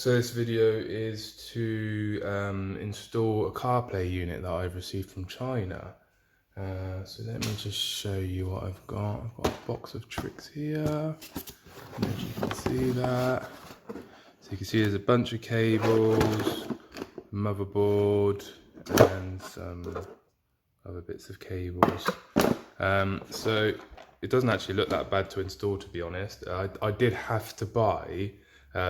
So this video is to install a Carplay unit that I've received from China. So let me just show you what I've got. I've got a box of tricks here. And as you can see that. So you can see there's a bunch of cables, motherboard, and some other bits of cables. So it doesn't actually look that bad to install, to be honest. I did have to buy,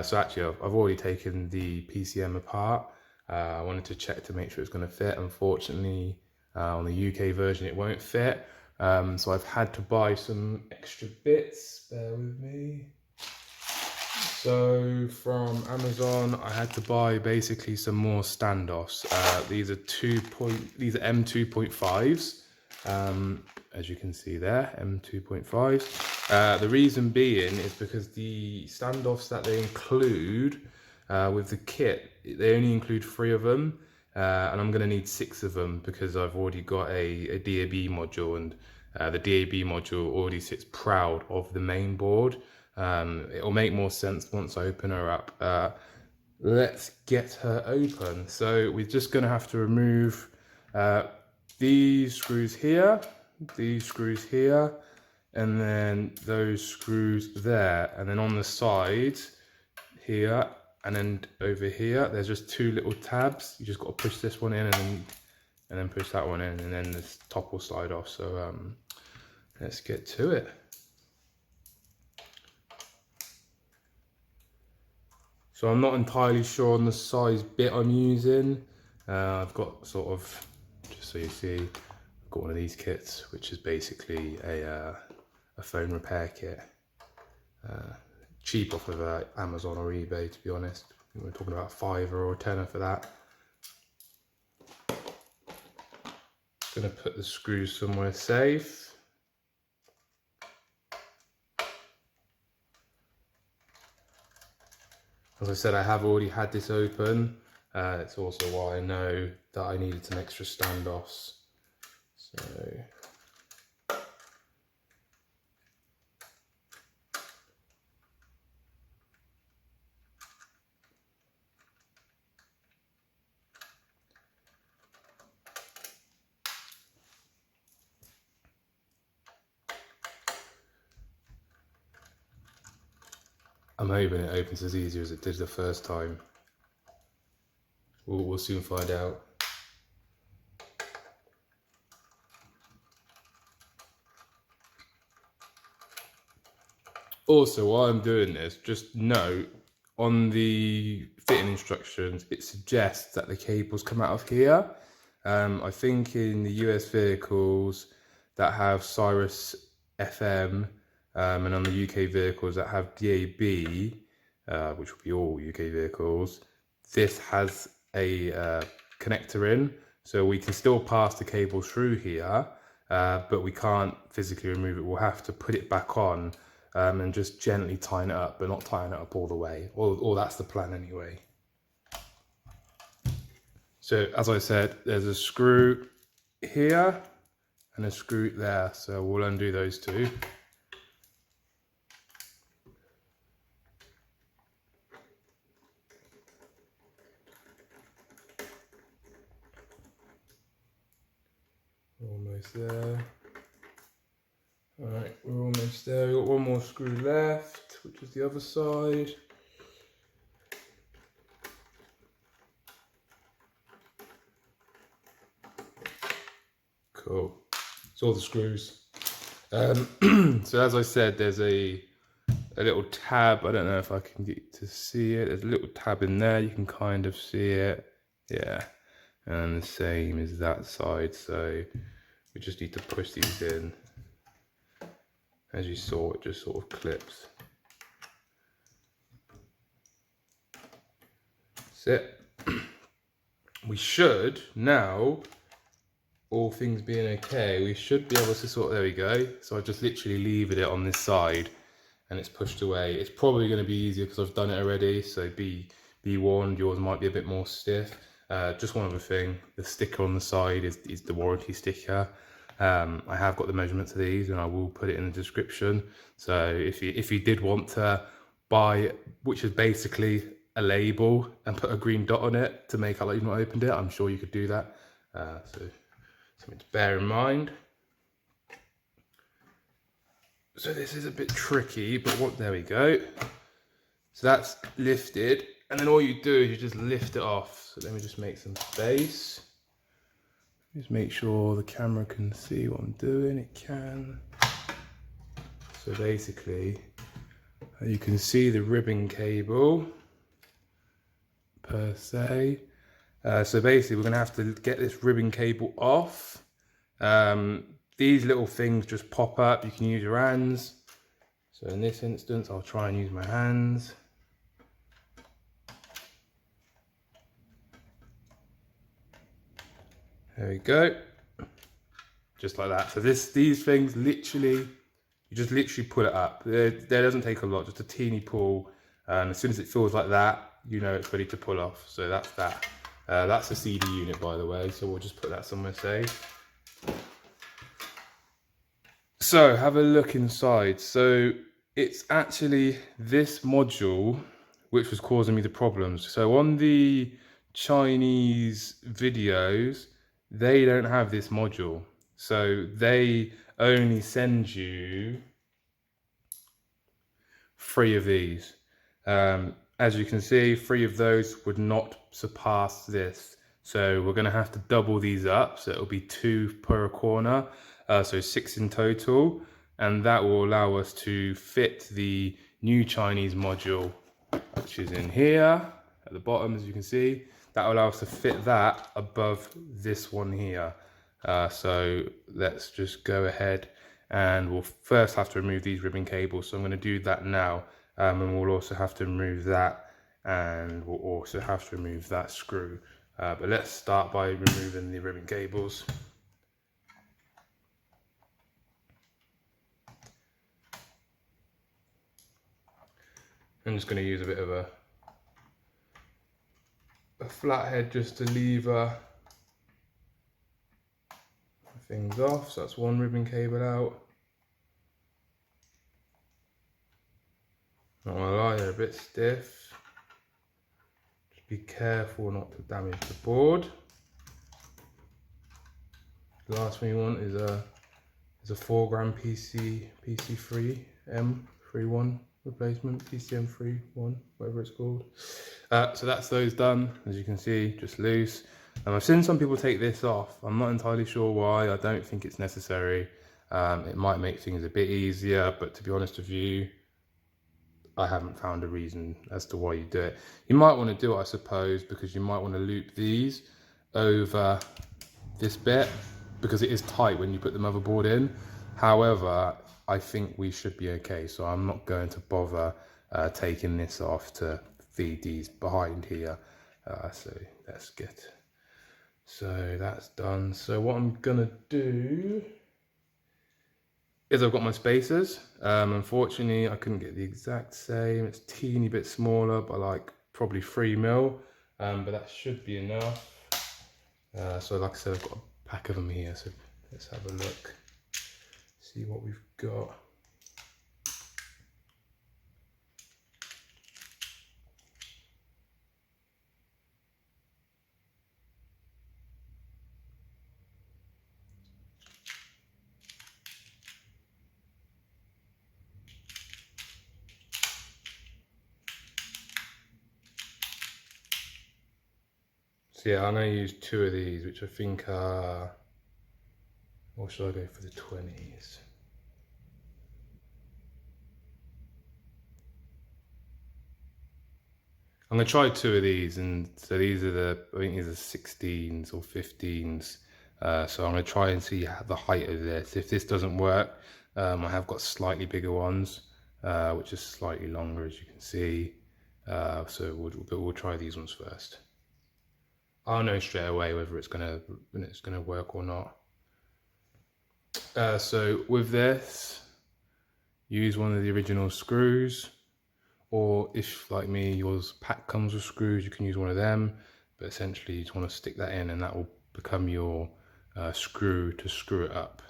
so actually I've already taken the PCM apart. I wanted to check to make sure it's going to fit. Unfortunately, on the UK version it won't fit. So I've had to buy some extra bits. Bear with me. So from Amazon, I had to buy basically some more standoffs. These are M2.5s. As you can see there, M2.5s. The reason being is because the standoffs that they include with the kit, they only include 3 of them, and I'm going to need 6 of them because I've already got a DAB module, and the DAB module already sits proud of the main board. It'll make more sense once I open her up. Let's get her open. So we're just going to have to remove these screws here, and then those screws there, and then on the sides here and then over here there's just 2 little tabs. You just got to push this one in and then push that one in, and then this top will slide off. So let's get to it. So I'm not entirely sure on the size bit I'm using. I've got sort of, just so you see, I've got one of these kits, which is basically a phone repair kit. Cheap off of Amazon or eBay, to be honest. We're talking about £5 or £10 for that. Gonna put the screws somewhere safe. As I said, I have already had this open. It's also why I know that I needed some extra standoffs. So I'm hoping it opens as easy as it did the first time. We'll soon find out. Also, while I'm doing this, just note on the fitting instructions, it suggests that the cables come out of here. I think in the US vehicles that have Sirius FM, and on the UK vehicles that have DAB, which will be all UK vehicles, this has a connector in, so we can still pass the cable through here, but we can't physically remove it. We'll have to put it back on and just gently tighten it up, but not tighten it up all the way, or that's the plan anyway. So as I said, there's a screw here and a screw there, so we'll undo those 2. Almost there. Alright, we're almost there. We've got 1 more screw left, which is the other side. Cool. It's all the screws. So as I said, there's a little tab. I don't know if I can get to see it. There's a little tab in there. You can kind of see it. Yeah. And the same as that side. So we just need to push these in. As you saw, it just sort of clips. That's it. We should now, all things being okay, we should be able to there we go. So I just literally leave it on this side and it's pushed away. It's probably going to be easier because I've done it already, so be warned, yours might be a bit more stiff. Just one other thing, the sticker on the side is the warranty sticker. I have got the measurements of these and I will put it in the description. So if you did want to buy, which is basically a label and put a green dot on it to make out like you've not opened it. I'm sure you could do that. So something to bear in mind. So this is a bit tricky, but there we go. So that's lifted, and then all you do is you just lift it off. So let me just make some space. Just make sure the camera can see what I'm doing. It can. So basically, you can see the ribbon cable per se. So basically, we're going to have to get this ribbon cable off. These little things just pop up. You can use your hands. So in this instance, I'll try and use my hands. There we go. Just like that. So these things literally, you just literally pull it up. There doesn't take a lot, just a teeny pull. As soon as it feels like that, you know it's ready to pull off. So that's that. That's a CD unit, by the way. So we'll just put that somewhere safe. So have a look inside. So it's actually this module which was causing me the problems. So on the Chinese videos, they don't have this module. So they only send you 3 of these. As you can see, 3 of those would not surpass this. So we're going to have to double these up. So it'll be 2 per corner. So 6 in total. And that will allow us to fit the new Chinese module, which is in here at the bottom, as you can see. That will allow us to fit that above this one here. So let's just go ahead, and we'll first have to remove these ribbon cables. So I'm going to do that now. And we'll also have to remove that, and we'll also have to remove that screw. But let's start by removing the ribbon cables. I'm just going to use a bit of a flathead just to lever things off. So that's one ribbon cable out. Not gonna lie, they're a bit stiff. Just be careful not to damage the board. The last thing you want is a 4-gram PC3M3.1 replacement, PCM3.1, whatever it's called. So that's those done. As you can see, just loose. I've seen some people take this off. I'm not entirely sure why. I don't think it's necessary. It might make things a bit easier, but to be honest with you, I haven't found a reason as to why you do it. You might want to do it, I suppose, because you might want to loop these over this bit, because it is tight when you put the motherboard in. However, I think we should be okay, so I'm not going to bother taking this off to feed these behind here. So let's get, so that's done. So what I'm gonna do is I've got my spacers. Unfortunately, I couldn't get the exact same. It's a teeny bit smaller, but like probably 3mm, but that should be enough. So like I said, I've got a pack of them here, so let's have a look, see what we've got. So yeah, I'm going to use 2 of these, which I think are, or should I go for the 20s? I'm going to try 2 of these, and so these are the, I think these are 16s or 15s. So I'm going to try and see the height of this. If this doesn't work, I have got slightly bigger ones, which is slightly longer, as you can see. So we'll try these ones first. I'll know straight away whether it's gonna work or not. So with this, use one of the original screws, or if like me, yours pack comes with screws, you can use one of them. But essentially, you just want to stick that in, and that will become your screw to screw it up.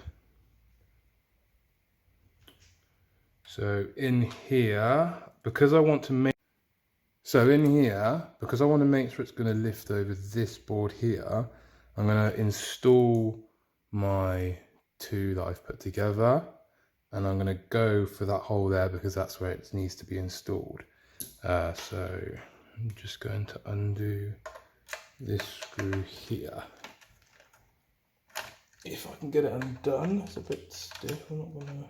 So in here, because I want to make So in here, because I want to make sure it's going to lift over this board here, I'm going to install my two that I've put together, and I'm going to go for that hole there because that's where it needs to be installed. So I'm just going to undo this screw here. If I can get it undone, it's a bit stiff, I'm not going to...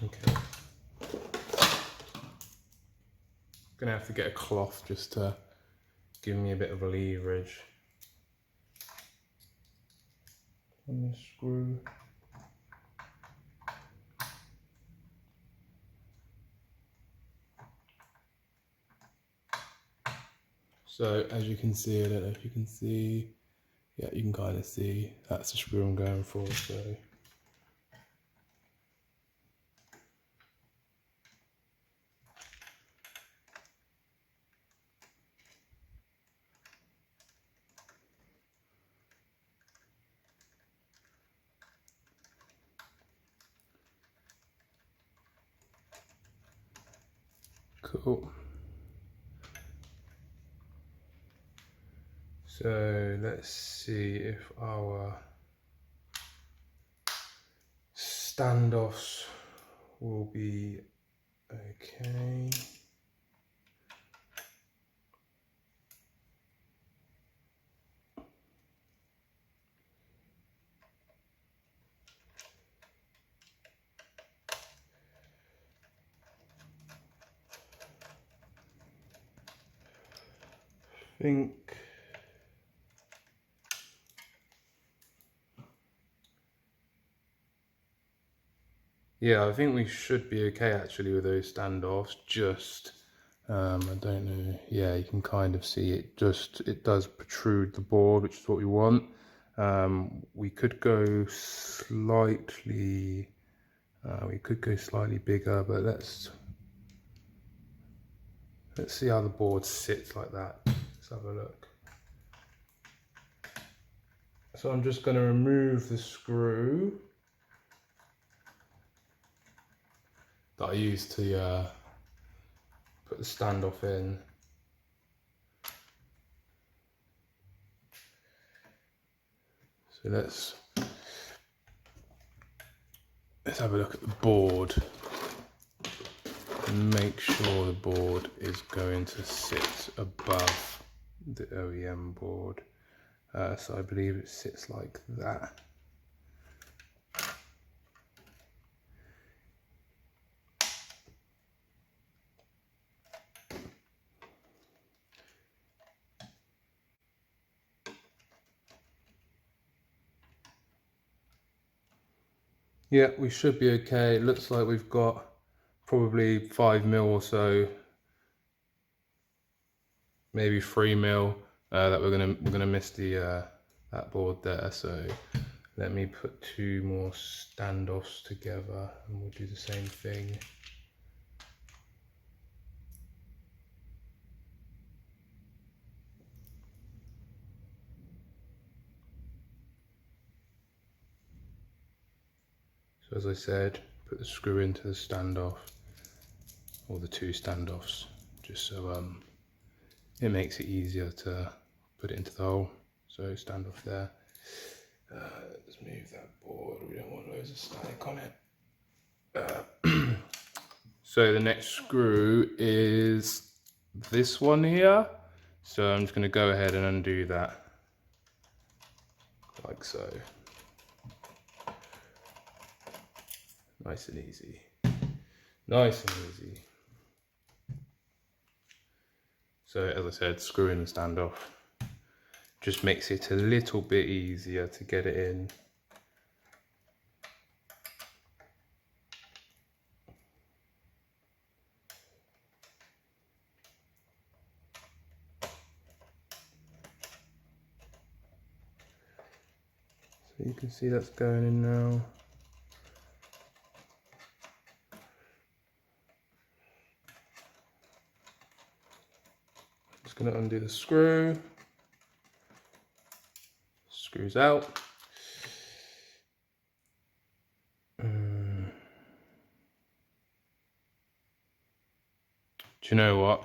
Okay. Gonna have to get a cloth just to give me a bit of leverage on this screw. So as you can see, I don't know if you can see, yeah, you can kind of see that's the screw I'm going for. So cool. So let's see if our standoffs will be okay. I think yeah, I think we should be okay actually with those standoffs. Just I don't know, yeah, you can kind of see it, just it does protrude the board, which is what we want. We could go slightly bigger, but let's see how the board sits like that. Let's have a look. So I'm just going to remove the screw that I used to put the standoff in. So let's have a look at the board and make sure the board is going to sit above the OEM board. So I believe it sits like that. Yeah, we should be okay. It looks like we've got probably 5mm or so, maybe 3mm that we're gonna miss the that board there. So let me put two more standoffs together and we'll do the same thing. So as I said, put the screw into the standoff, or the two standoffs, just so it makes it easier to put it into the hole. So standoff there. Let's move that board, we don't want loads of static on it. So the next screw is this one here. So I'm just going to go ahead and undo that, like so. Nice and easy. Nice and easy. So as I said, screwing the standoff just makes it a little bit easier to get it in. So you can see that's going in now. Just going to undo the screw. Screws out. Do you know what?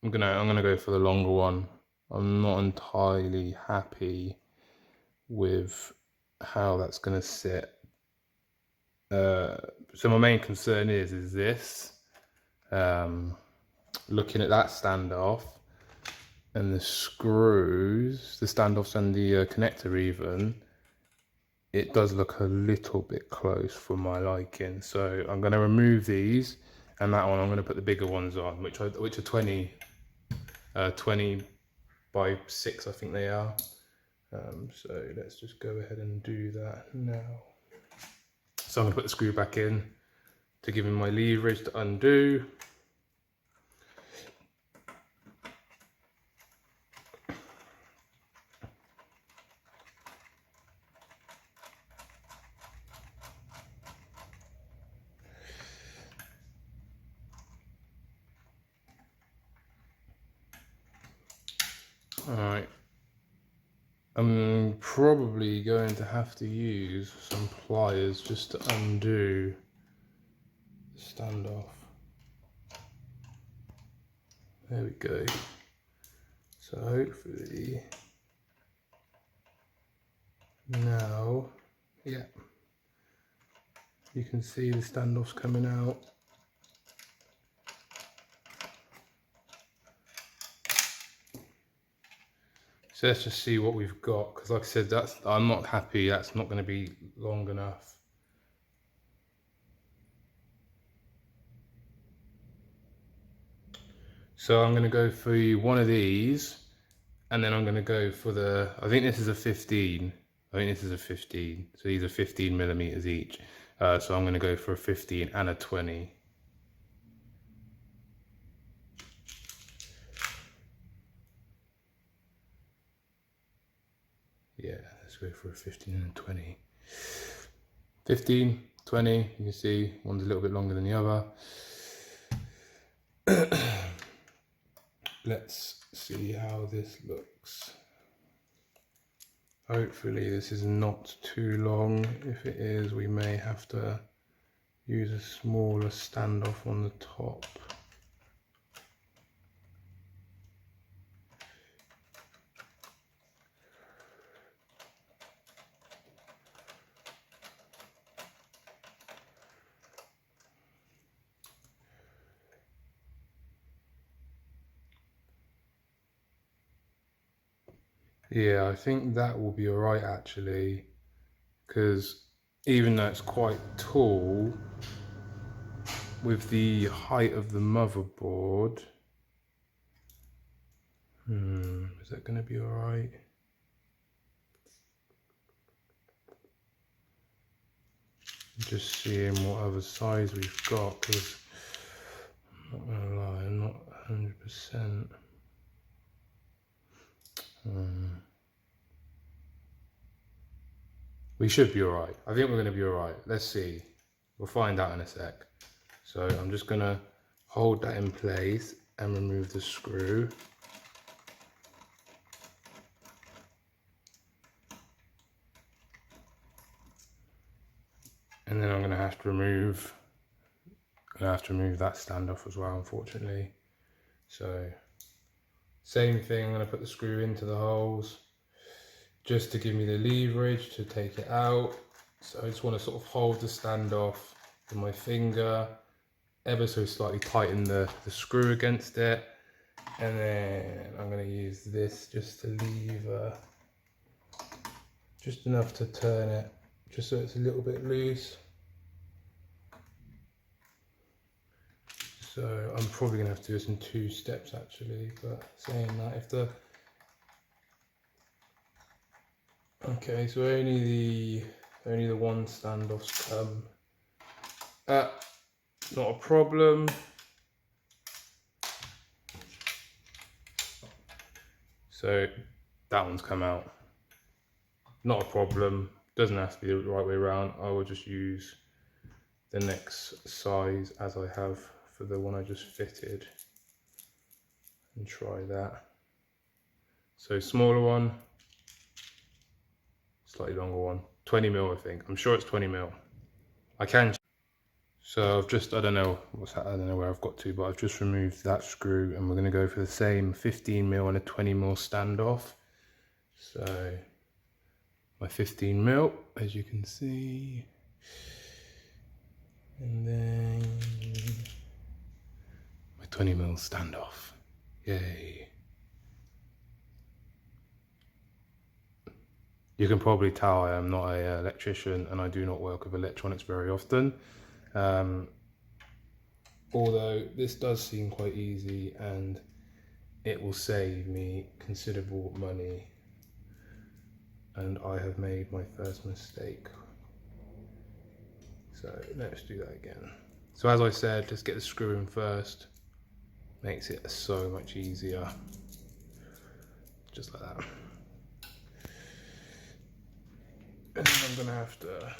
I'm gonna go for the longer one. I'm not entirely happy with how that's gonna sit. So my main concern is this. Looking at that standoff and the screws, the standoffs and the connector even, it does look a little bit close for my liking. So I'm going to remove these, and that one I'm going to put the bigger ones on, which are 20 by 6, I think they are. So let's just go ahead and do that now. So I'm going to put the screw back in to give him my leverage to undo. Alright, I'm probably going to have to use some pliers just to undo the standoff. There we go. So hopefully now, yeah, you can see the standoffs coming out. So let's just see what we've got, because like I said, I'm not happy, that's not going to be long enough. So I'm going to go for one of these, and then I'm going to go for the, I think this is a 15. I think this is a 15. So these are 15 millimeters each. So I'm going to go for a 15 and a 20. Yeah, let's go for a 15 and a 20. 15, 20, you can see one's a little bit longer than the other. Let's see how this looks. Hopefully this is not too long. If it is, we may have to use a smaller standoff on the top. Yeah, I think that will be alright actually, because even though it's quite tall, with the height of the motherboard, is that going to be alright? Just seeing what other size we've got, because I'm not going to lie, I'm not 100%. We should be alright. I think we're going to be alright. Let's see. We'll find out in a sec. So I'm just going to hold that in place and remove the screw. And then I'm going to have to remove that standoff as well, unfortunately. So same thing, I'm going to put the screw into the holes just to give me the leverage to take it out. So I just want to sort of hold the standoff with my finger, ever so slightly tighten the screw against it, and then I'm going to use this just to lever, just enough to turn it, just so it's a little bit loose. So I'm probably going to have to do this in 2 steps actually, but saying that, if the... Okay, so only the one standoffs come. Not a problem. So that one's come out. Not a problem. Doesn't have to be the right way around. I will just use the next size as I have for the one I just fitted and try that. So smaller one, slightly longer one, 20 mil I think. I'm sure it's 20 mil. I can. So I've just, I don't know where I've got to, but I've just removed that screw, and we're going to go for the same 15mm and a 20mm standoff. So my 15mm, as you can see, and then my 20mm standoff. Yay. You can probably tell I am not an electrician, and I do not work with electronics very often. Although this does seem quite easy, and it will save me considerable money. And I have made my first mistake. So let's do that again. So as I said, let's get the screw in first. Makes it so much easier. Just like that. And then I'm gonna have to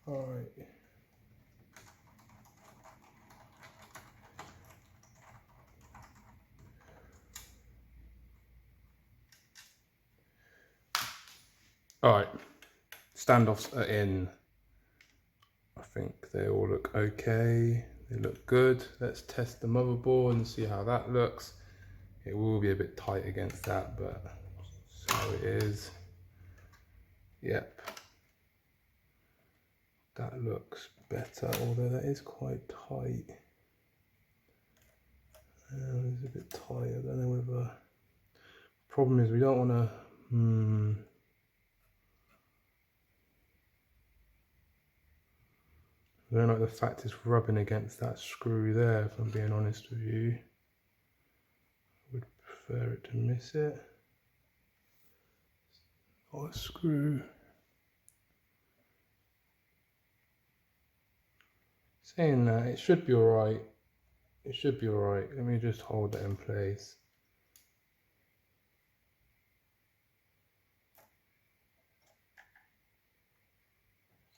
Alright. Alright. Standoffs are in. I think they all look okay. They look good. Let's test the motherboard and see how that looks. It will be a bit tight against that, but so it is. Yep. That looks better, although that is quite tight. It's a bit tight. I don't know whether. Problem is we don't want to. I don't like the fact it's rubbing against that screw there, if I'm being honest with you. I would prefer it to miss it. Or a screw. Saying that, it should be alright. It should be alright. Let me just hold it in place.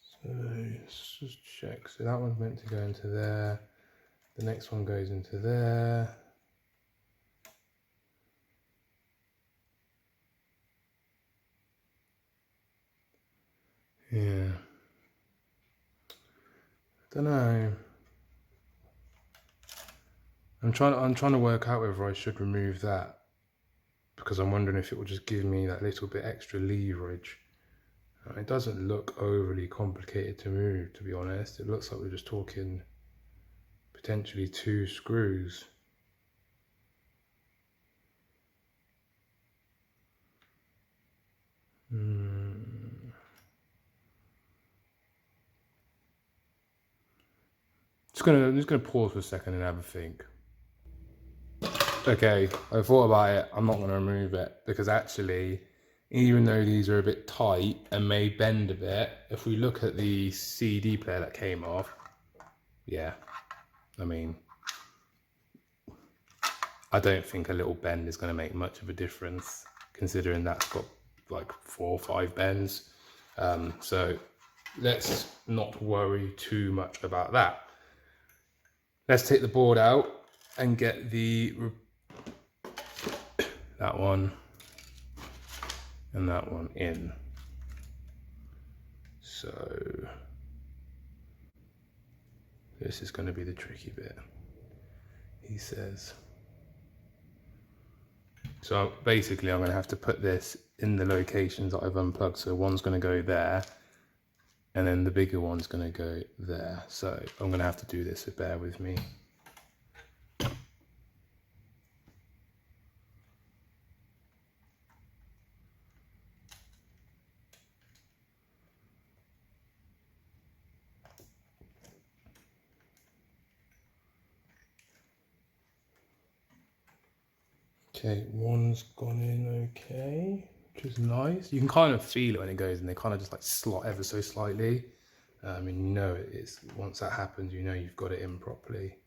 So let's just check. So that one's meant to go into there. The next one goes into there. Yeah. I don't know. I'm trying to work out whether I should remove that, because I'm wondering if it will just give me that little bit extra leverage. It doesn't look overly complicated to move, to be honest. It looks like we're just talking potentially 2 screws. I'm just gonna pause for a second and have a think. Okay, I thought about it. I'm not gonna remove it, because actually, even though these are a bit tight and may bend a bit, if we look at the CD player that came off, yeah, I mean, I don't think a little bend is going to make much of a difference, considering that's got like 4 or 5 bends. So let's not worry too much about that. Let's take the board out and get that one and that one in. So this is going to be the tricky bit, he says. So basically I'm going to have to put this in the locations that I've unplugged. So one's going to go there, and then the bigger one's going to go there. So I'm going to have to do this, so bear with me. Okay, one's gone in okay, which is nice. You can kind of feel it when it goes in. They kind of just like slot ever so slightly. And you know it is, once that happens, you know you've got it in properly.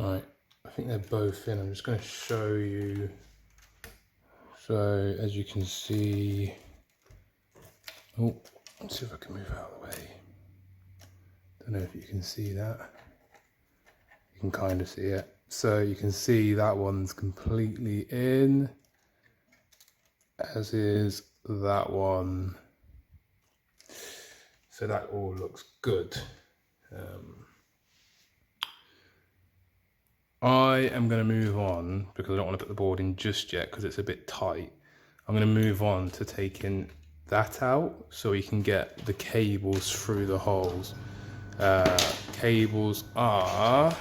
Alright, I think they're both in. I'm just going to show you. So as you can see, oh, let's see if I can move out of the way. Don't know if you can see that. You can kind of see it. So you can see that one's completely in, as is that one. So that all looks good. I am going to move on because I don't want to put the board in just yet because it's a bit tight. I'm going to move on to taking that out so we can get the cables through the holes. Cables are,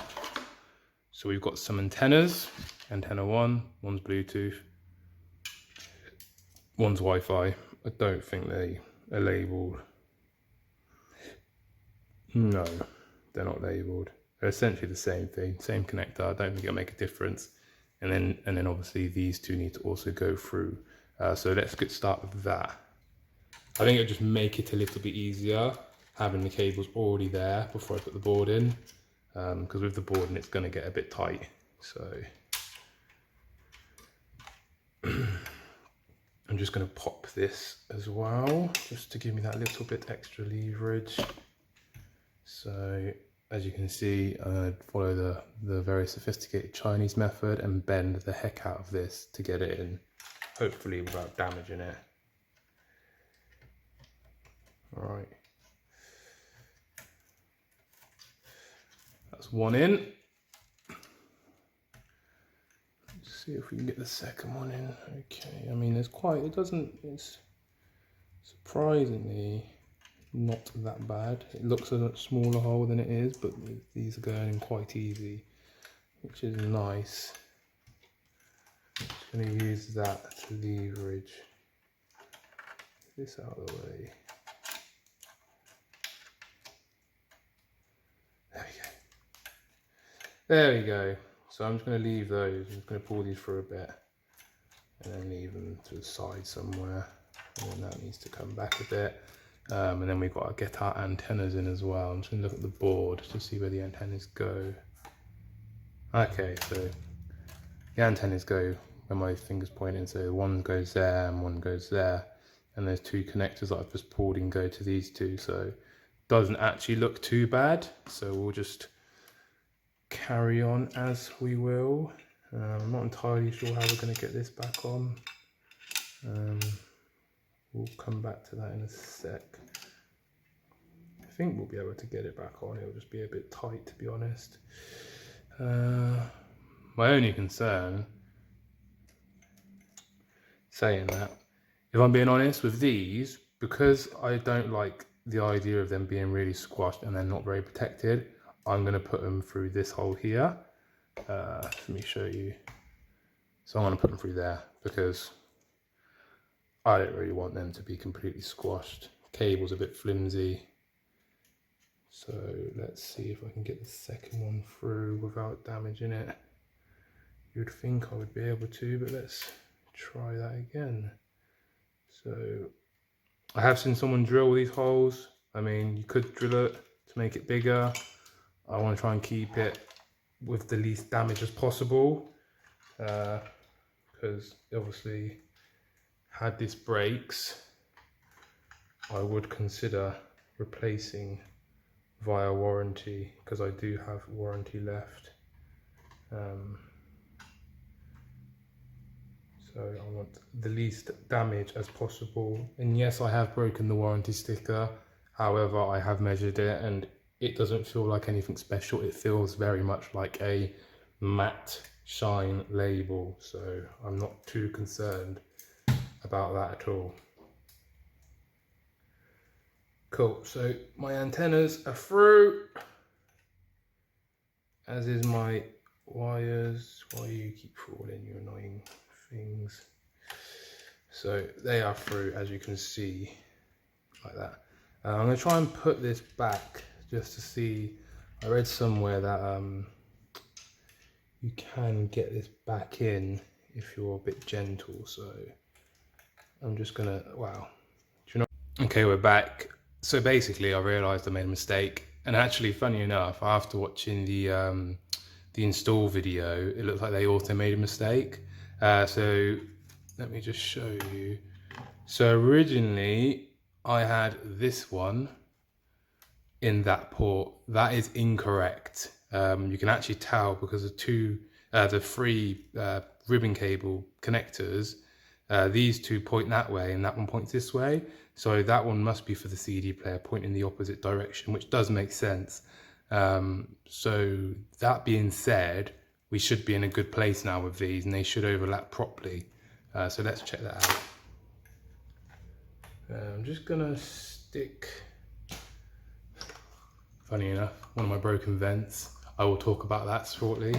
so we've got some antennas, antenna one, one's Bluetooth, one's Wi-Fi. I don't think they are labelled. No, they're not labelled. They're essentially the same thing, same connector. I don't think it'll make a difference. And then obviously these two need to also go through. So let's get started with that. I think it'll just make it a little bit easier having the cables already there before I put the board in. Because with the board in, it's going to get a bit tight. So I'm just going to pop this as well, just to give me that little bit extra leverage. So as you can see, I follow the very sophisticated Chinese method and bend the heck out of this to get it in, hopefully without damaging it. All right, that's one in. Let's see if we can get the second one in. Okay, I mean, it's surprisingly not that bad. It looks a lot smaller hole than it is, but these are going in quite easy, which is nice. Just going to use that to leverage this out of the way. There we go. So I'm just going to leave those. I'm just going to pull these for a bit and then leave them to the side somewhere, and then that needs to come back a bit. And then we've got to get our antennas in as well. I'm just going to look at the board to see where the antennas go. Okay, so the antennas go where my finger's pointing, so one goes there and one goes there. And there's two connectors that I've just pulled in go to these two, so it doesn't actually look too bad. So we'll just carry on as we will. I'm not entirely sure how we're going to get this back on. We'll come back to that in a sec. I think we'll be able to get it back on. It'll just be a bit tight, to be honest. My only concern, saying that, if I'm being honest with these, because I don't like the idea of them being really squashed and they're not very protected, I'm going to put them through this hole here. Let me show you. So I'm going to put them through there because I don't really want them to be completely squashed. Cable's a bit flimsy. So let's see if I can get the second one through without damaging it. You'd think I would be able to, but let's try that again. So I have seen someone drill these holes. I mean, you could drill it to make it bigger. I want to try and keep it with the least damage as possible. Because obviously, had this breaks, I would consider replacing via warranty, because I do have warranty left. So I want the least damage as possible. And yes, I have broken the warranty sticker. However, I have measured it and it doesn't feel like anything special. It feels very much like a matte shine label. So I'm not too concerned about that at all. Cool, so my antennas are through, as is my wires. Why do you keep falling, you annoying things? So they are through, as you can see, like that. I'm going to try and put this back just to see. I read somewhere that you can get this back in if you're a bit gentle, so I'm just gonna, wow. Do you know? Okay, we're back. So basically I realised I made a mistake, and actually funny enough, after watching the the install video, it looks like they also made a mistake. So let me just show you. So originally I had this one in that port. That is incorrect. You can actually tell because the three ribbon cable connectors, these two point that way and that one points this way. So that one must be for the CD player pointing the opposite direction, which does make sense. So that being said, we should be in a good place now with these and they should overlap properly. So let's check that out. I'm just gonna stick, funny enough, one of my broken vents. I will talk about that shortly,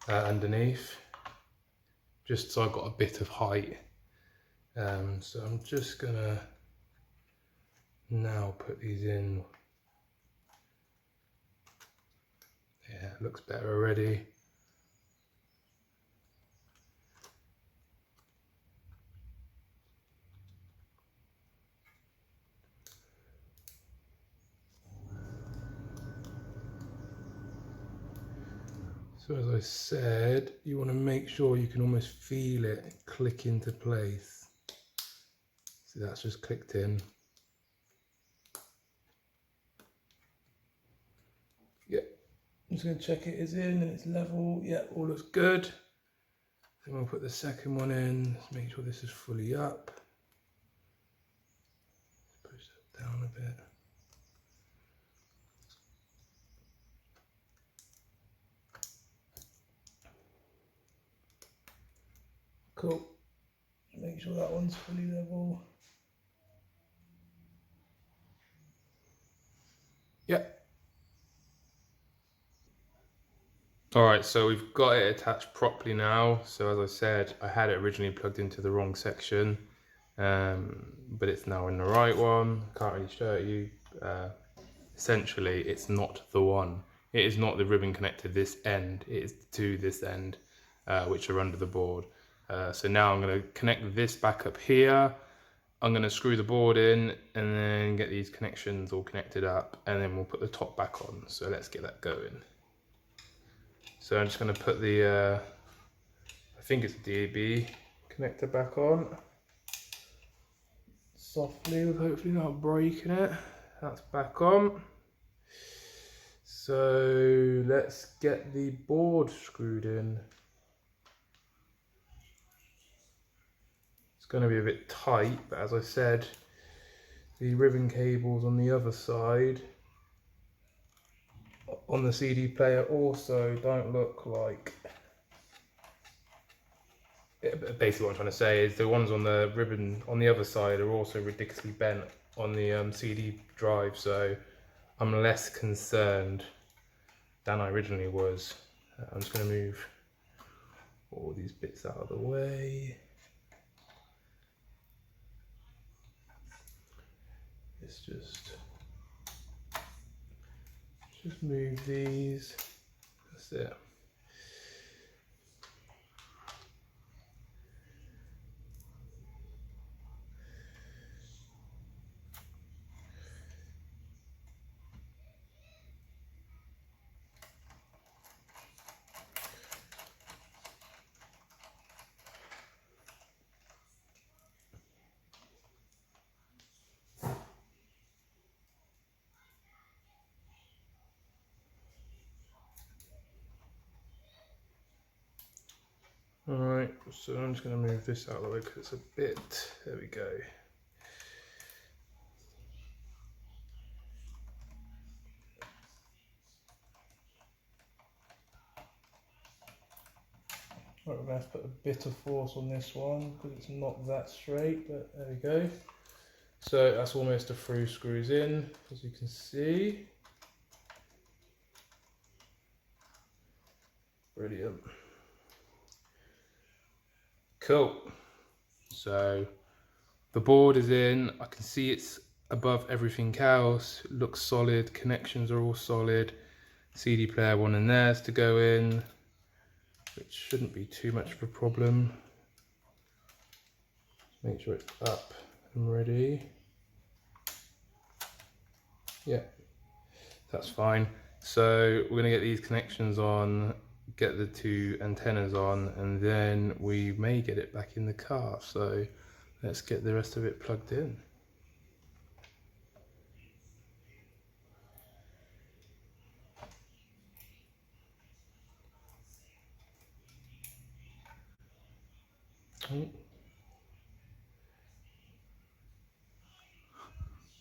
underneath, just so I've got a bit of height. So I'm just gonna now put these in. Yeah, it looks better already. So as I said, you want to make sure you can almost feel it click into place. So that's just clicked in. Yeah, I'm just going to check it is in and it's level. Yeah, all looks good. Then we'll put the second one in. Let's make sure this is fully up. Push that down a bit. Cool. Make sure that one's fully level. Yep. Alright, so we've got it attached properly now. So as I said, I had it originally plugged into the wrong section, but it's now in the right one. Can't really show it you. Essentially, it's not the one. It is not the ribbon connector this end, it is to this end, which are under the board. So now I'm going to connect this back up here. I'm going to screw the board in and then get these connections all connected up, and then we'll put the top back on. So let's get that going. So I'm just going to put the, I think it's a DAB connector back on. Softly, with hopefully not breaking it. That's back on. So let's get the board screwed in. It's going to be a bit tight, but as I said, the ribbon cables on the other side on the CD player also don't look like, basically what I'm trying to say is the ones on the ribbon on the other side are also ridiculously bent on the CD drive, so I'm less concerned than I originally was. I'm just going to move all these bits out of the way. Let's just move these. That's it. Alright, so I'm just going to move this out of the way because it's a bit, there we go. Right, we're going to have to put a bit of force on this one because it's not that straight, but there we go. So that's almost a through screws in, as you can see. Brilliant. Cool. So the board is in. I can see it's above everything else. It looks solid. Connections are all solid. CD player one in there's to go in, which shouldn't be too much of a problem. Make sure it's up and ready. Yeah, that's fine. So we're going to get these connections on get the two antennas on, and then we may get it back in the car. So let's get the rest of it plugged in.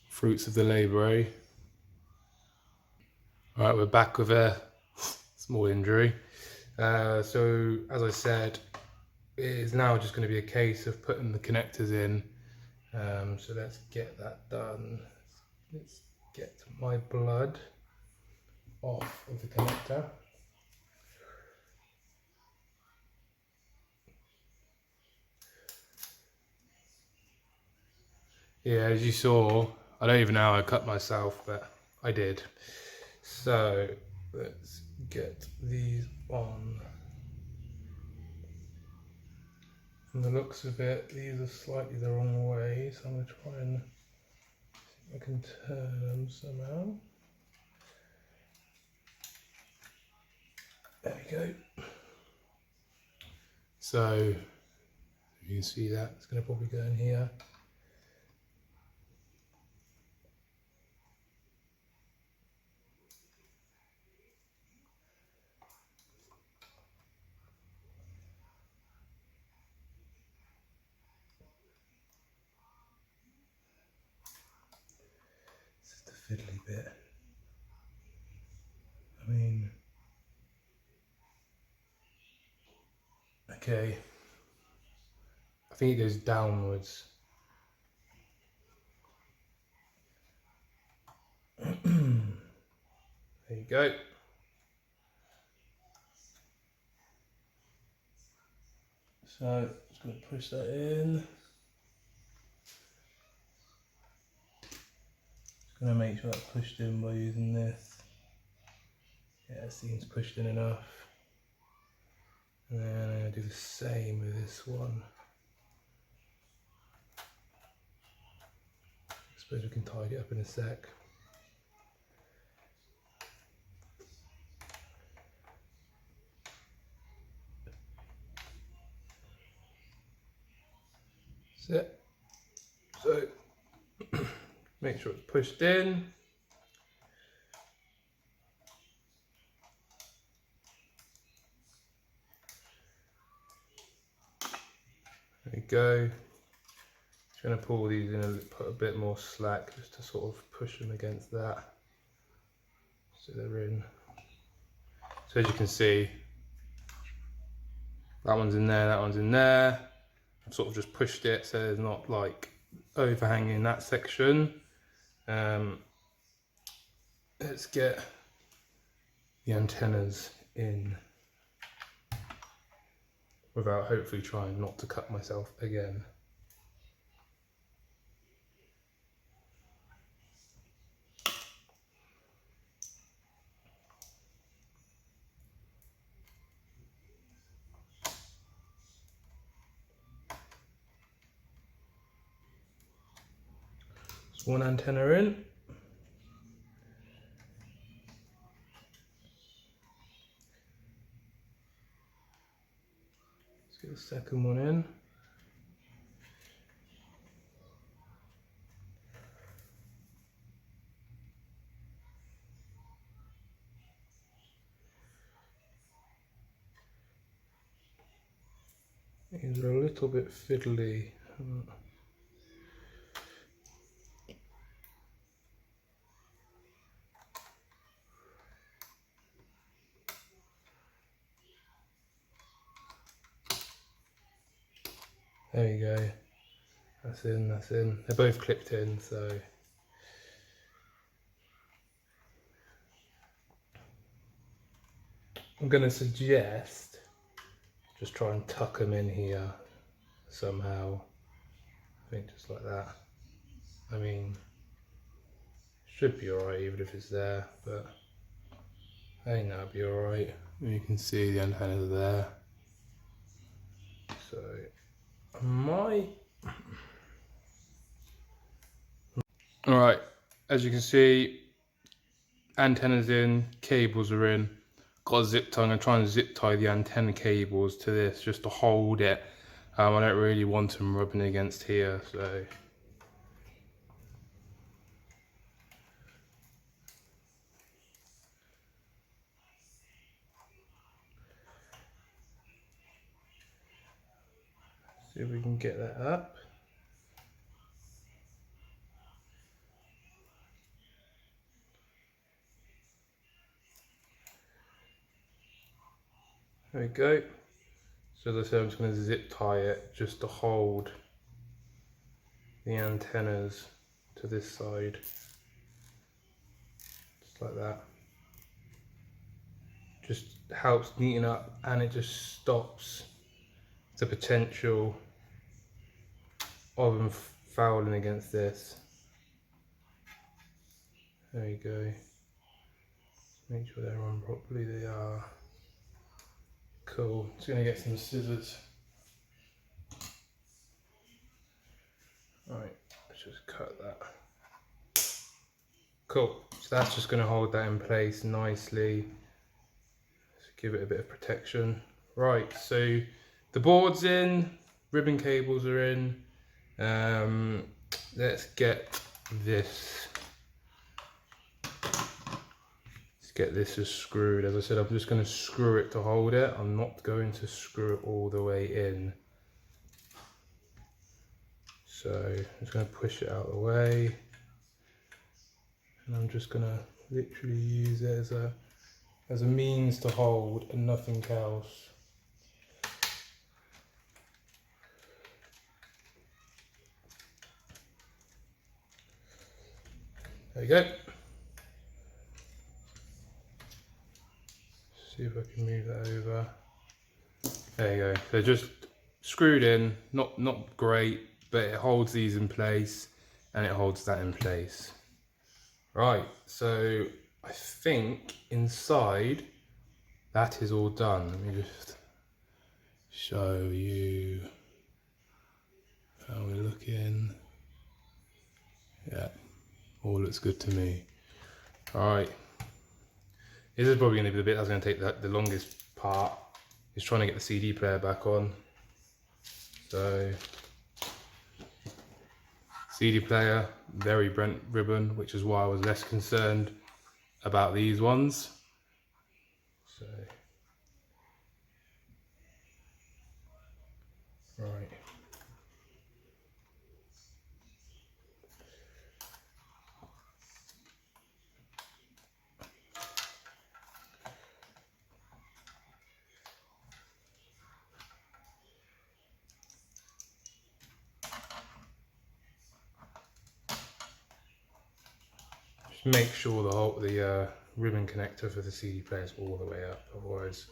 Fruits of the labour, eh? Alright, we're back with a small injury. So as I said, it is now just going to be a case of putting the connectors in. So let's get that done. Let's get my blood off of the connector. Yeah, as you saw, I don't even know how I cut myself, but I did. So let's get these on. From the looks of it, these are slightly the wrong way, so I'm going to try and see if I can turn them somehow. There we go. So you can see that it's going to probably go in here. This is the fiddly bit. I mean, okay, I think it goes downwards. There you go. So just going to push that in. Just going to make sure that's pushed in by using this. Yeah, it seems pushed in enough. And then I'm going to do the same with this one. I suppose we can tidy it up in a sec. That's it. So make sure it's pushed in. There we go. Just going to pull these in and put a bit more slack just to sort of push them against that. So they're in. So as you can see, that one's in there, that one's in there. I've sort of just pushed it so there's not like overhanging that section. Let's get the antennas in without hopefully trying not to cut myself again. Just one antenna in. Let's get the second one in. These are a little bit fiddly. There you go. That's in, that's in. They're both clipped in, so. I'm going to suggest just try and tuck them in here somehow. I think just like that. I mean, should be alright even if it's there, but I think that'll be alright. You can see the antennas are there. So, Alright, as you can see, antennas in, cables are in. got a zip tie. I'm going to try and zip tie the antenna cables to this just to hold it. I don't really want them rubbing against here, so. See if we can get that up. There we go. So as I said, I'm just going to zip tie it just to hold the antennas to this side. Just like that. Just helps neaten up, and it just stops the potential of them fouling against this. There you go. Make sure they're on properly. They are. Cool. Just going to get some scissors. Right, let's just cut that. Cool. So that's just going to hold that in place nicely. Just give it a bit of protection. Right, so the board's in, ribbon cables are in. Let's get this. Let's get this just screwed. As I said, I'm just going to screw it to hold it. I'm not going to screw it all the way in. So I'm just going to push it out of the way, and I'm just going to literally use it as a means to hold and nothing else. There you go. See if I can move that over. There you go. So just screwed in, not great, but it holds these in place and it holds that in place. Right, so I think inside that is all done. Let me just show you how we're looking. Yeah, all looks good to me. Alright, this is probably going to be the bit that's going to take the longest part, is trying to get the CD player back on. So, CD player, very bent ribbon, which is why I was less concerned about these ones. So, right. Just make sure the ribbon connector for the CD player is all the way up, otherwise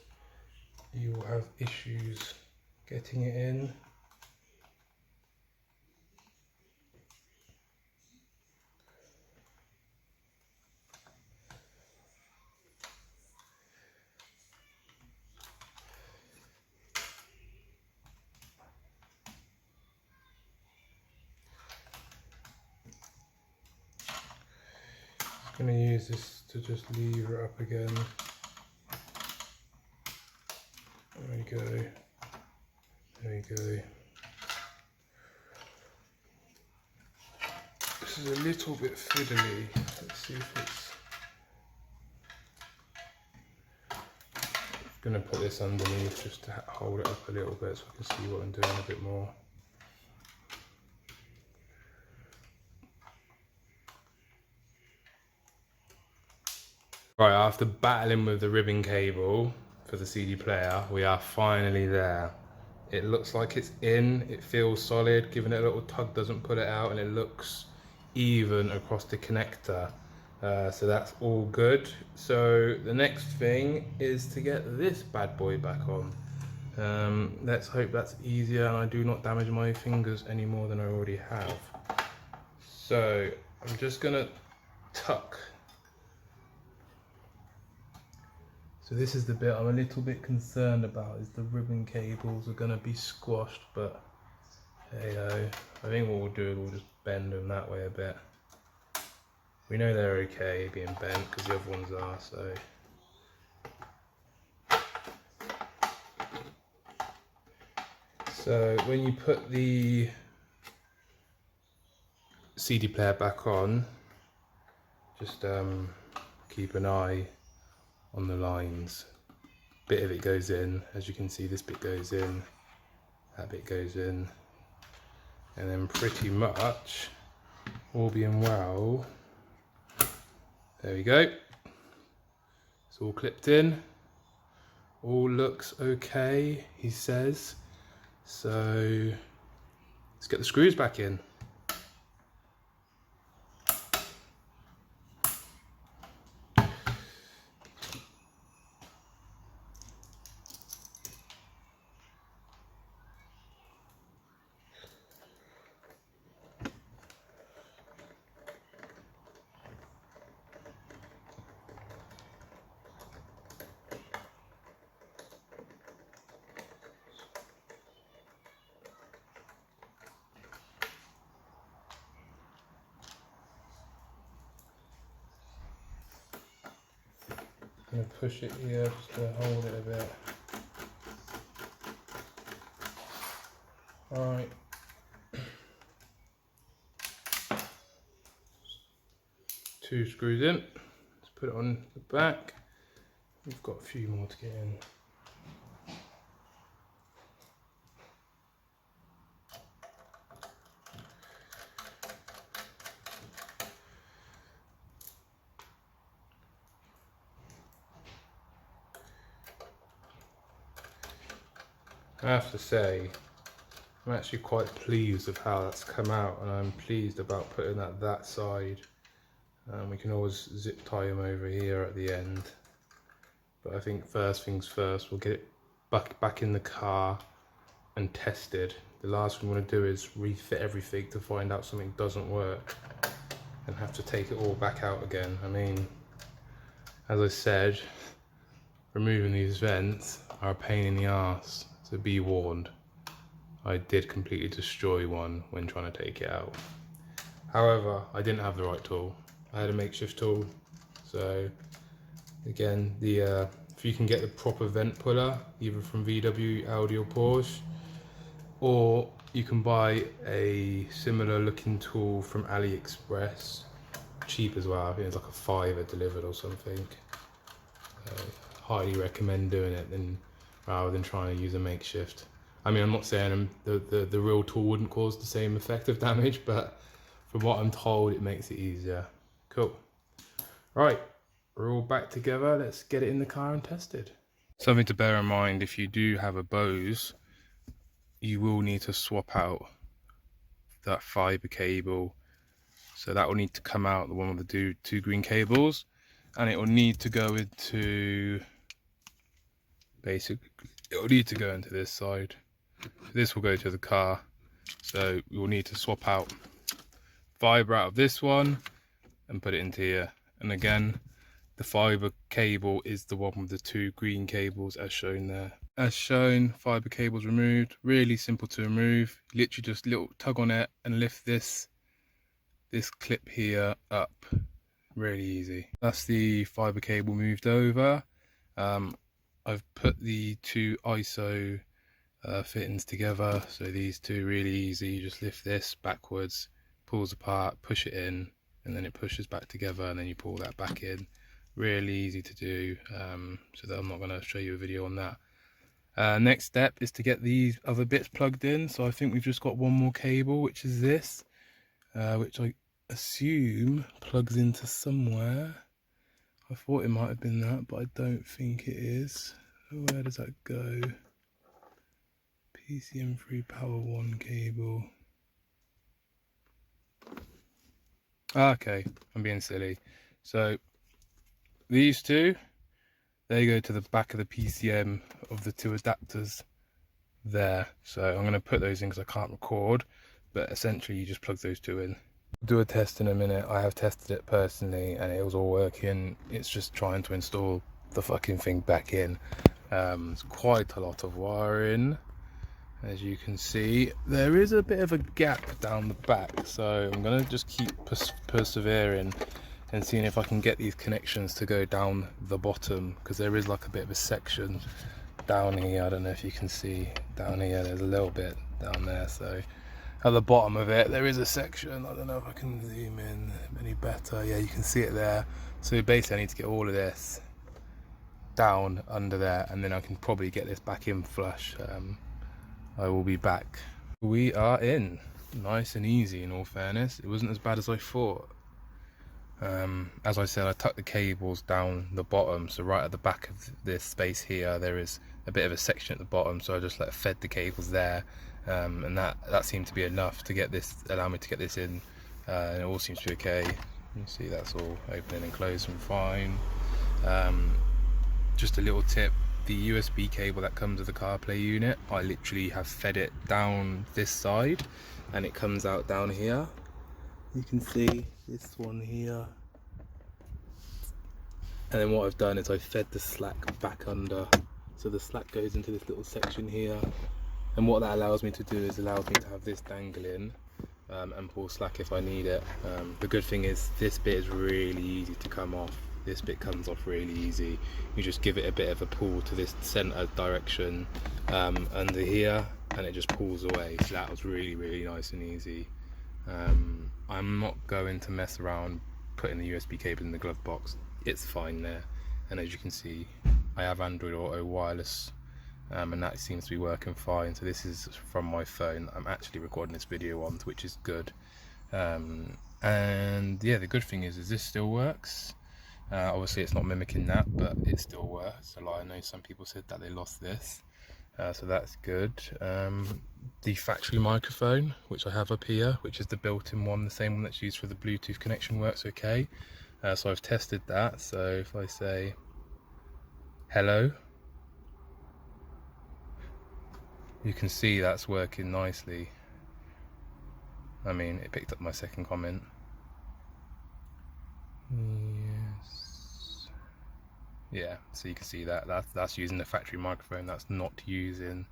you will have issues getting it in. I'm going to use this to just lever it up again. There we go. There we go. This is a little bit fiddly. Let's see if it's. I'm going to put this underneath just to hold it up a little bit so I can see what I'm doing a bit more. Right, after battling with the ribbon cable for the CD player, we are finally there. It looks like it's in, it feels solid, giving it a little tug doesn't pull it out, and it looks even across the connector. So that's all good. So the next thing is to get this bad boy back on. Let's hope that's easier and I do not damage my fingers any more than I already have. So I'm just gonna tuck. So this is the bit I'm a little bit concerned about, is the ribbon cables are going to be squashed, but hey ho, I think what we'll do is we'll just bend them that way a bit. We know they're okay being bent because the other ones are, so So when you put the CD player back on, just keep an eye on the lines. Bit of it goes in, as you can see, this bit goes in, that bit goes in, and then pretty much, all being well, there we go, it's all clipped in, all looks okay, he says. So let's get the screws back in. I'm going to push it here just to hold it a bit. Alright. Two screws in. Let's put it on the back. We've got a few more to get in. I have to say, I'm actually quite pleased with how that's come out, and I'm pleased about putting that side. We can always zip tie them over here at the end, but I think first things first, we'll get it back in the car and tested. The last thing we want to do is refit everything to find out something doesn't work and have to take it all back out again. I mean, as I said, removing these vents are a pain in the arse. So be warned, I did completely destroy one when trying to take it out. However, I didn't have the right tool. I had a makeshift tool. So again, if you can get the proper vent puller, either from VW, Audi or Porsche, or you can buy a similar looking tool from AliExpress, cheap as well. I think it's like a £5 delivered or something. Highly recommend doing it rather than trying to use a makeshift. I mean, I'm not saying the real tool wouldn't cause the same effect of damage, but from what I'm told, it makes it easier. Cool. Right, we're all back together. Let's get it in the car and tested. Something to bear in mind, if you do have a Bose, you will need to swap out that fiber cable. So that will need to come out, the one with the two green cables, and it will need to go into, basically, it will need to go into this side. This will go to the car, so we will need to swap out fiber out of this one and put it into here. And again, the fiber cable is the one with the two green cables as shown there. As shown, fiber cables removed. Really simple to remove. Literally just little tug on it and lift this clip here up. Really easy. That's the fiber cable moved over. I've put the two ISO fittings together, so these two really easy. You just lift this backwards, pulls apart, push it in, and then it pushes back together, and then you pull that back in. Really easy to do, so that I'm not going to show you a video on that. Next step is to get these other bits plugged in. So I think we've just got one more cable, which is this, which I assume plugs into somewhere. I thought it might have been that, but I don't think it is. Where does that go? PCM3 Power 1 cable. Okay, I'm being silly. So these two, they go to the back of the PCM of the two adapters there. So I'm going to put those in because I can't record, but essentially you just plug those two in. Do a test in a minute. I have tested it personally and it was all working. It's just trying to install the fucking thing back in. It's quite a lot of wiring, as you can see. There is a bit of a gap down the back, so I'm gonna just keep persevering and seeing if I can get these connections to go down the bottom, because there is like a bit of a section down here. I don't know if you can see down here, there's a little bit down there. So at the bottom of it there is a section. I don't know if I can zoom in any better. Yeah, you can see it there. So basically I need to get all of this down under there, and then I can probably get this back in flush. I will be back. We are in. Nice and easy, in all fairness. It wasn't as bad as I thought. As I said, I tucked the cables down the bottom, so right at the back of this space here there is a bit of a section at the bottom, so I just fed the cables there, and that seemed to be enough to allow me to get this in, and it all seems to be okay. You can see that's all opening and closing fine. Just a little tip, the USB cable that comes with the CarPlay unit, I literally have fed it down this side and it comes out down here. You can see this one here, and then what I've done is I've fed the slack back under, so the slack goes into this little section here, and what that allows me to do is allows me to have this dangling and pull slack if I need it. The good thing is this bit is really easy to come off. This bit comes off really easy. You just give it a bit of a pull to this center direction under here, and it just pulls away. So that was really nice and easy. I'm not going to mess around putting the USB cable in the glove box. It's fine there, and as you can see I have Android Auto wireless, and that seems to be working fine. So this is from my phone I'm actually recording this video on, which is good. And yeah, the good thing is this still works. Obviously it's not mimicking that, but it still works. So I know some people said that they lost this, so that's good. The factory microphone, which I have up here, which is the built-in one, the same one that's used for the Bluetooth connection, works okay. So I've tested that. So if I say hello, you can see that's working nicely. I mean, it picked up my second comment. Yes. Yeah, so you can see that's using the factory microphone. That's not using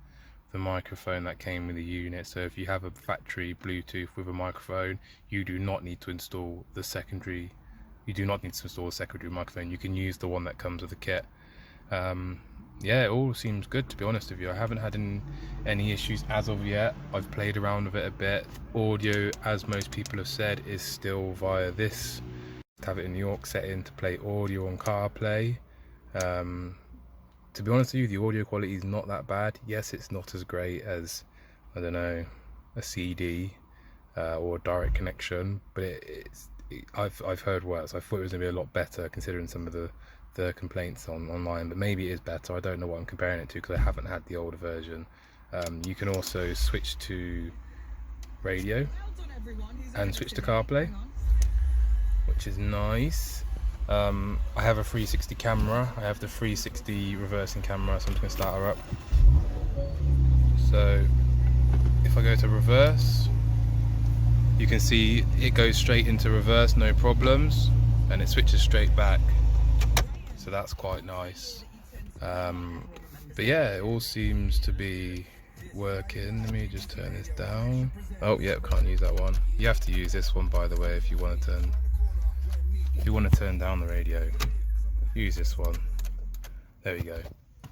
the microphone that came with the unit. So if you have a factory Bluetooth with a microphone, you do not need to install the secondary. You do not need to install a secondary microphone. You can use the one that comes with the kit. Yeah, it all seems good, to be honest with you. I haven't had any issues as of yet. I've played around with it a bit. Audio, as most people have said, is still via this. Have it in the aux setting to play audio on CarPlay. To be honest with you, the audio quality is not that bad. Yes, it's not as great as, I don't know, a CD or a direct connection, but I've heard worse. I thought it was going to be a lot better considering some of the complaints online, but maybe it is better. I don't know what I'm comparing it to because I haven't had the older version. You can also switch to radio and switch to CarPlay, which is nice. I have a 360 camera. I have the 360 reversing camera, so I'm just going to start her up. So if I go to reverse, you can see it goes straight into reverse, no problems, and it switches straight back. So that's quite nice. But yeah, it all seems to be working. Let me just turn this down. Oh yeah, can't use that one. You have to use this one, by the way, if you want to turn down the radio. Use this one. There we go.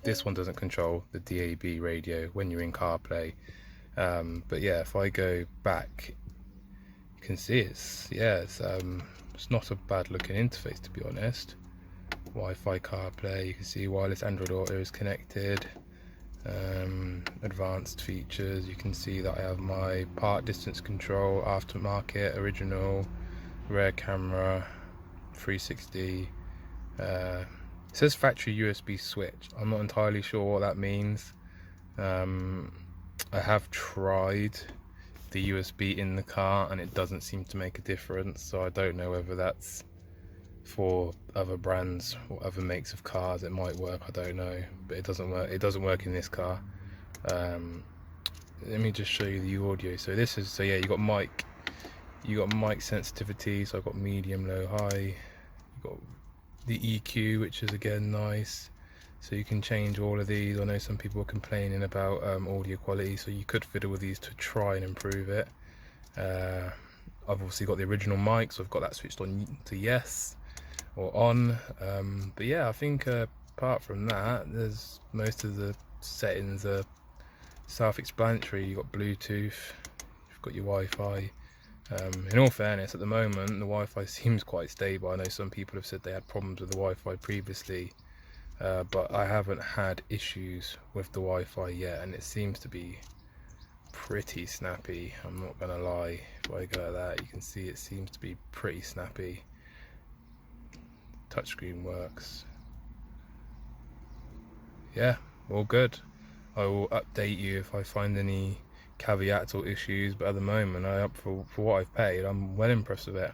This one doesn't control the DAB radio when you're in CarPlay. But yeah, if I go back, you can see it's not a bad looking interface, to be honest. Wi-Fi CarPlay, you can see wireless Android Auto is connected. Advanced features, you can see that I have my part distance control, aftermarket, original, rear camera, 360. It says factory USB switch. I'm not entirely sure what that means. I have tried the USB in the car and it doesn't seem to make a difference, so I don't know whether that's for other brands or other makes of cars. It might work, I don't know, but it doesn't work in this car. Let me just show you the audio. So yeah, you got mic sensitivity, so I've got medium, low, high. You've got the EQ, which is again nice, so you can change all of these. I know some people are complaining about audio quality, so you could fiddle with these to try and improve it. I've obviously got the original mic, so I've got that switched on to yes or on. But yeah, I think apart from that, there's most of the settings are self-explanatory. You've got Bluetooth, you've got your Wi-Fi. In all fairness, at the moment the Wi-Fi seems quite stable. I know some people have said they had problems with the Wi-Fi previously, but I haven't had issues with the Wi-Fi yet, and it seems to be pretty snappy. I'm not gonna lie, if I go at that, you can see it seems to be pretty snappy. Touchscreen works. Yeah, all good. I will update you if I find any caveats or issues, but at the moment, for what I've paid, I'm well impressed with it.